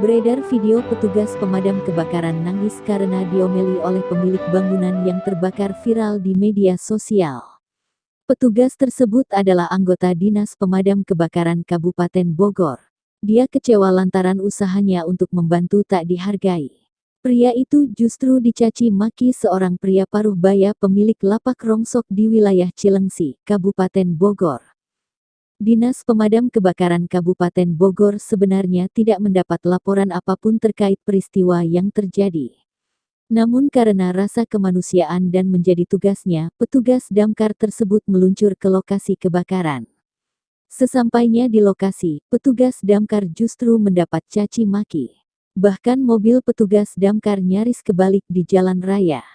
Beredar video petugas pemadam kebakaran nangis karena diomeli oleh pemilik bangunan yang terbakar viral di media sosial. Petugas tersebut adalah anggota Dinas Pemadam Kebakaran Kabupaten Bogor. Dia kecewa lantaran usahanya untuk membantu tak dihargai. Pria itu justru dicaci maki seorang pria paruh baya pemilik lapak rongsok di wilayah Cilengsi, Kabupaten Bogor. Dinas Pemadam Kebakaran Kabupaten Bogor sebenarnya tidak mendapat laporan apapun terkait peristiwa yang terjadi. Namun karena rasa kemanusiaan dan menjadi tugasnya, petugas damkar tersebut meluncur ke lokasi kebakaran. Sesampainya di lokasi, petugas damkar justru mendapat caci maki. Bahkan mobil petugas damkar nyaris kebalik di jalan raya.